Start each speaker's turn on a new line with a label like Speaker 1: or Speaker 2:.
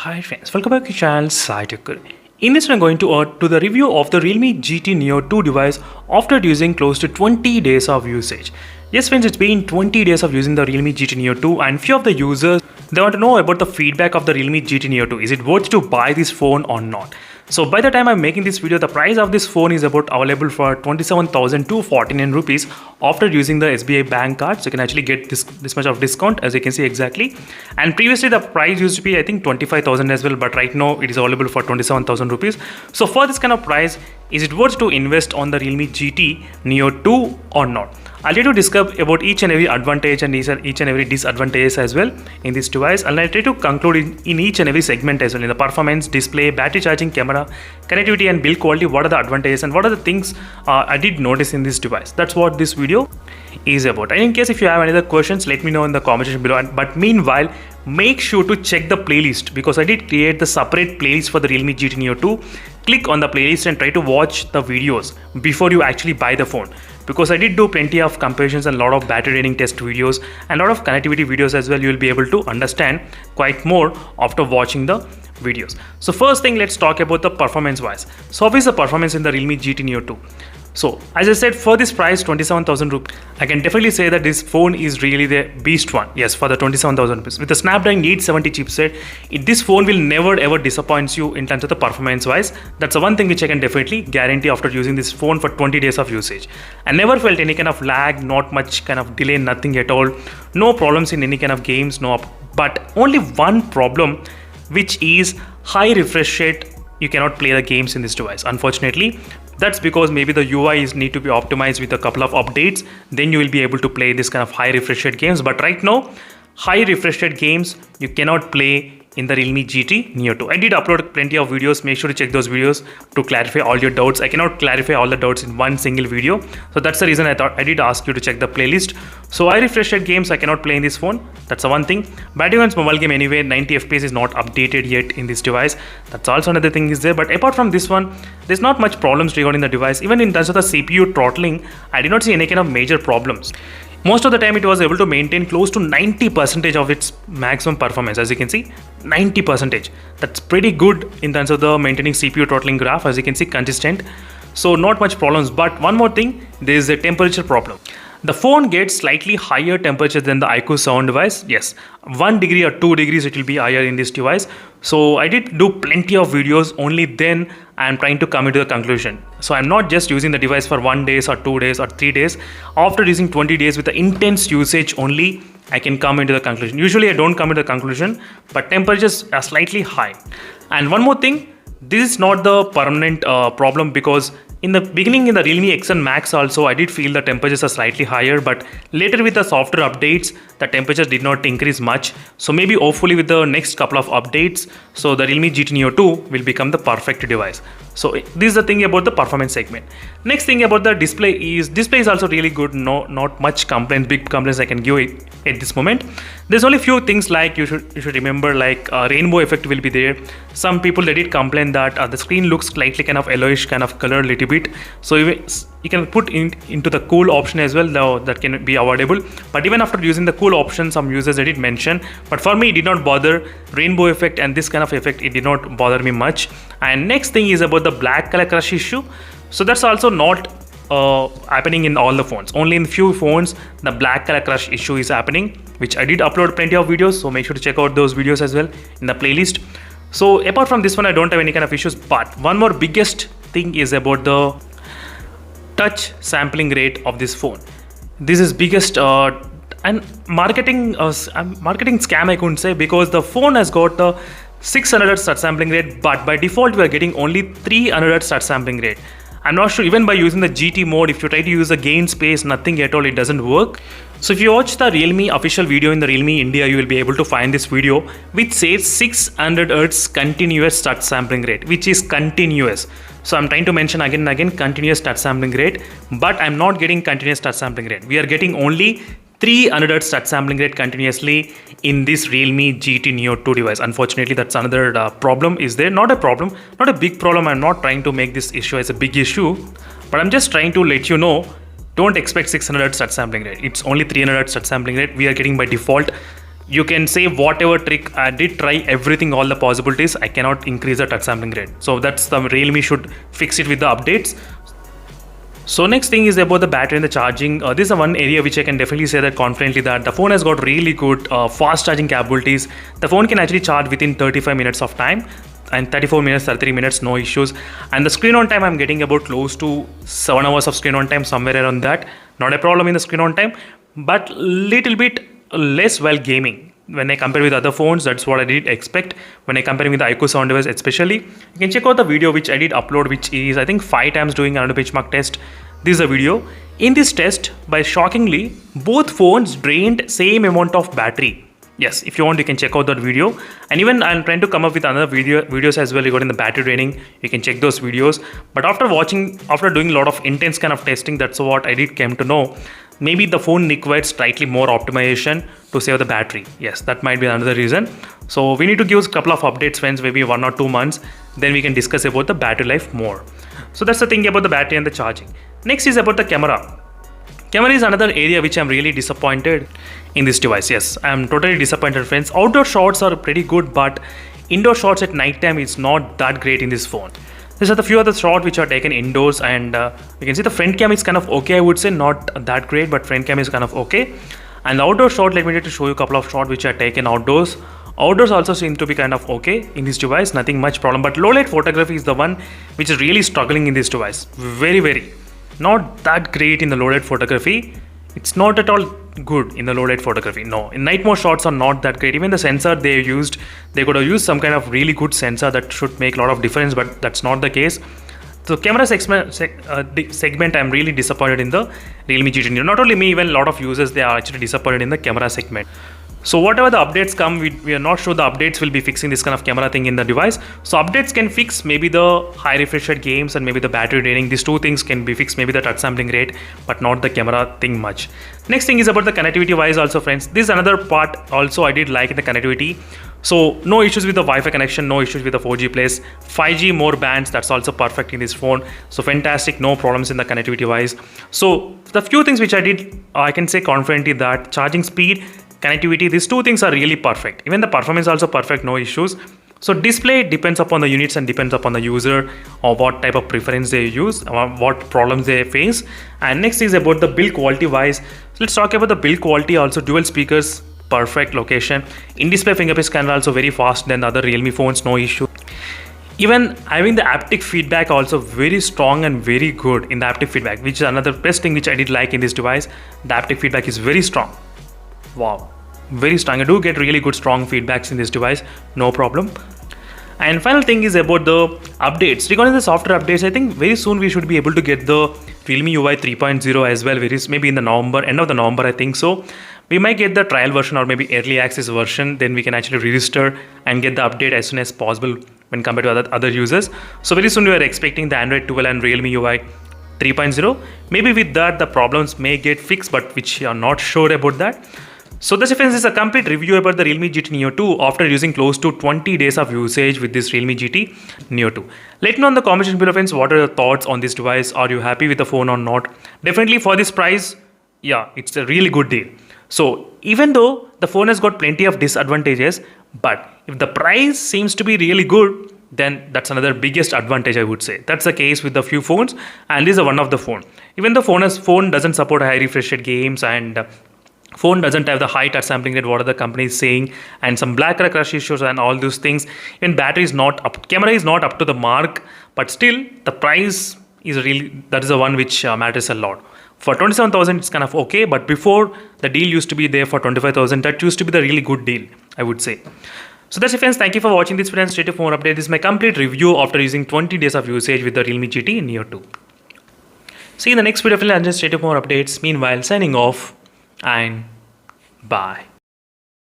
Speaker 1: Hi friends, welcome back to channel SciTech. In this I'm going to do the review of the Realme GT Neo 2 device after using close to 20 days of usage. Yes friends, it's been 20 days of using the Realme GT Neo 2 and few of the users, they want to know about the feedback of the Realme GT Neo 2. Is it worth to buy this phone or not? So by the time I'm making this video, the price of this phone is about available for 27,249 rupees after using the SBI bank card. So you can actually get this much of discount, as you can see exactly. And previously the price used to be I think 25,000 as well, but right now it is available for 27,000 rupees. So for this kind of price, is it worth to invest on the Realme GT Neo 2 or not? I'll try to discuss about each and every advantage and each and every disadvantage as well in this device, and I'll try to conclude in each and every segment as well, in the performance, display, battery charging, camera, connectivity and build quality. What are the advantages and what are the things I did notice in this device. That's what this video is about. And in case if you have any other questions, let me know in the comment section below. But meanwhile, make sure to check the playlist, because I did create the separate playlist for the Realme GT Neo 2. Click on the playlist and try to watch the videos before you actually buy the phone, because I did do plenty of comparisons and a lot of battery draining test videos and a lot of connectivity videos as well. You will be able to understand quite more after watching the videos. So first thing, let's talk about the performance wise. So how is the performance in the Realme GT Neo 2? So as I said, for this price 27,000 rupees, I can definitely say that this phone is really the beast one. Yes, for the 27,000 rupees with the Snapdragon 870 chipset, this phone will never ever disappoint you in terms of the performance wise. That's the one thing which I can definitely guarantee after using this phone for 20 days of usage. I never felt any kind of lag, not much kind of delay, nothing at all. No problems in any kind of games, no. But only one problem, which is high refresh rate. You cannot play the games in this device, unfortunately. That's because maybe the UI need to be optimized with a couple of updates. Then you will be able to play this kind of high refresh rate games. But right now, high refresh rate games you cannot play in the Realme GT Neo 2. I did upload plenty of videos. Make sure to check those videos to clarify all your doubts. I cannot clarify all the doubts in one single video. So that's the reason I thought I did ask you to check the playlist. So high refresh rate games I cannot play in this phone. That's the one thing. Battlegrounds mobile game anyway, 90 FPS is not updated yet in this device. That's also another thing is there. But apart from this one, there's not much problems regarding the device. Even in terms of the CPU throttling, I did not see any kind of major problems. Most of the time it was able to maintain close to 90% of its maximum performance. As you can see, 90%. That's pretty good in terms of the maintaining CPU throttling graph. As you can see, consistent. So not much problems. But one more thing, there is a temperature problem. The phone gets slightly higher temperature than the iQOO 7 device. Yes, 1 degree or 2 degrees it will be higher in this device. So I did do plenty of videos, only then I'm trying to come into the conclusion. So I'm not just using the device for 1 day or 2 days or 3 days. After using 20 days with the intense usage only, I can come into the conclusion. Usually I don't come into the conclusion, but temperatures are slightly high. And one more thing, this is not the permanent problem, because in the beginning in the Realme X1 Max also I did feel the temperatures are slightly higher, but later with the software updates the temperatures did not increase much. So maybe hopefully with the next couple of updates, so the Realme GT Neo 2 will become the perfect device. So this is the thing about the performance segment. Next thing about the display is also really good. Not much complaints, big complaints I can give it at this moment. There's only few things like you should remember, like rainbow effect will be there. Some people they did complain that the screen looks slightly kind of yellowish kind of color little bit. So you can put into the cool option as well, though that can be avoidable. But even after using the cool option, some users they did mention, but for me it did not bother. Rainbow effect and this kind of effect, it did not bother me much. And next thing is about the black color crush issue. So that's also not happening in all the phones. Only in few phones the black color crush issue is happening, which I did upload plenty of videos. So make sure to check out those videos as well in the playlist. So apart from this one, I don't have any kind of issues. But one more biggest thing is about the touch sampling rate of this phone. This is biggest and marketing scam I couldn't say, because the phone has got the 600 Hz touch sampling rate, but by default we are getting only 300 Hz touch sampling rate. I'm not sure, even by using the GT mode, if you try to use the gain space, nothing at all, it doesn't work. So if you watch the Realme official video in the Realme India, you will be able to find this video which says 600 Hz continuous touch sampling rate, which is continuous. So I'm trying to mention again and again continuous touch sampling rate, but I'm not getting continuous touch sampling rate. We are getting only 300 Hz touch sampling rate continuously in this Realme GT Neo 2 device. Unfortunately, that's another problem is there. Not a problem, not a big problem. I'm not trying to make this issue as a big issue, but I'm just trying to let you know, don't expect 600 Hz touch sampling rate. It's only 300 Hz touch sampling rate we are getting by default. You can say whatever trick. I did try everything, all the possibilities. I cannot increase the touch sampling rate. So that's the Realme should fix it with the updates. So next thing is about the battery and the charging. This is one area which I can definitely say that confidently that the phone has got really good fast charging capabilities. The phone can actually charge within 35 minutes of time, and 34 minutes, 33 minutes, no issues. And the screen on time, I'm getting about close to 7 hours of screen on time, somewhere around that. Not a problem in the screen on time, but little bit less while gaming. When I compare with other phones, that's what I did expect. When I compare with the iQOO 7 device especially, you can check out the video which I did upload, which is I think 5 times doing another benchmark test. This is a video. In this test, by shockingly, both phones drained same amount of battery. Yes, if you want, you can check out that video. And even I'm trying to come up with another videos as well regarding the battery draining. You can check those videos. But after doing a lot of intense kind of testing, that's what I did came to know. Maybe the phone requires slightly more optimization to save the battery. Yes, that might be another reason. So we need to give a couple of updates, friends, maybe 1 or 2 months. Then we can discuss about the battery life more. So that's the thing about the battery and the charging. Next is about the camera. Camera is another area which I'm really disappointed in this device. Yes, I'm totally disappointed, friends. Outdoor shots are pretty good, but indoor shots at night time is not that great in this phone. These are the few other shots which are taken indoors, and you can see the front cam is kind of okay, I would say. Not that great, but front cam is kind of okay. And the outdoor shot, let me just show you a couple of shots which are taken outdoors. Outdoors also seem to be kind of okay in this device, nothing much problem. But low light photography is the one which is really struggling in this device. Very not that great in the low light photography. It's not at all good in the low light photography. No, in night mode shots are not that great. Even the sensor they used, they could have used some kind of really good sensor that should make a lot of difference, but that's not the case. So camera segment, I'm really disappointed in the Realme GT Neo. Not only me, even a lot of users, they are actually disappointed in the camera segment. So whatever the updates come, we are not sure the updates will be fixing this kind of camera thing in the device. So updates can fix maybe the high refresh rate games and maybe the battery draining. These two things can be fixed, maybe the touch sampling rate, but not the camera thing much. Next thing is about the connectivity wise also, friends. This is another part also I did like in the connectivity. So no issues with the Wi-Fi connection, no issues with the 4G place, 5G more bands, that's also perfect in this phone. So fantastic, no problems in the connectivity wise. So the few things which I did, I can say confidently that charging speed, connectivity, these two things are really perfect. Even the performance also perfect, no issues. So display depends upon the units and depends upon the user or what type of preference they use, or what problems they face. And next is about the build quality wise. So let's talk about the build quality also. Dual speakers, perfect location. In-display fingerprint scanner also very fast than the other Realme phones, no issue. Even having the haptic feedback also very strong and very good in the haptic feedback, which is another best thing which I did like in this device. The haptic feedback is very strong. Wow, very strong. I do get really good strong feedbacks in this device, no problem. And final thing is about the updates. Regarding the software updates, I think very soon we should be able to get the Realme UI 3.0 as well. Maybe in the November, end of the November, I think so. We might get the trial version or maybe early access version. Then we can actually register and get the update as soon as possible when compared to other users. So very soon we are expecting the Android 12 and Realme UI 3.0. Maybe with that the problems may get fixed, but which are not sure about that. So this is a complete review about the Realme GT Neo 2 after using close to 20 days of usage with this Realme GT Neo 2. Let me know in the comment section below, friends, what are your thoughts on this device. Are you happy with the phone or not? Definitely for this price, yeah, it's a really good deal. So even though the phone has got plenty of disadvantages, but if the price seems to be really good, then that's another biggest advantage, I would say. That's the case with the few phones, and this is one of the phone. Even the phone doesn't support high refresh rate games, and phone doesn't have the high touch sampling rate, what are the companies saying, and some black color crush issues and all those things. Even battery is not up, camera is not up to the mark, but still the price is really, that is the one which matters a lot. For 27,000 it's kind of okay, but before the deal used to be there for 25,000, that used to be the really good deal, I would say. So that's it, friends. Thank you for watching this video and stay tuned for more update. This is my complete review after using 20 days of usage with the Realme GT Neo 2. See you in the next video, and just stay tuned for more updates. Meanwhile, signing off and bye.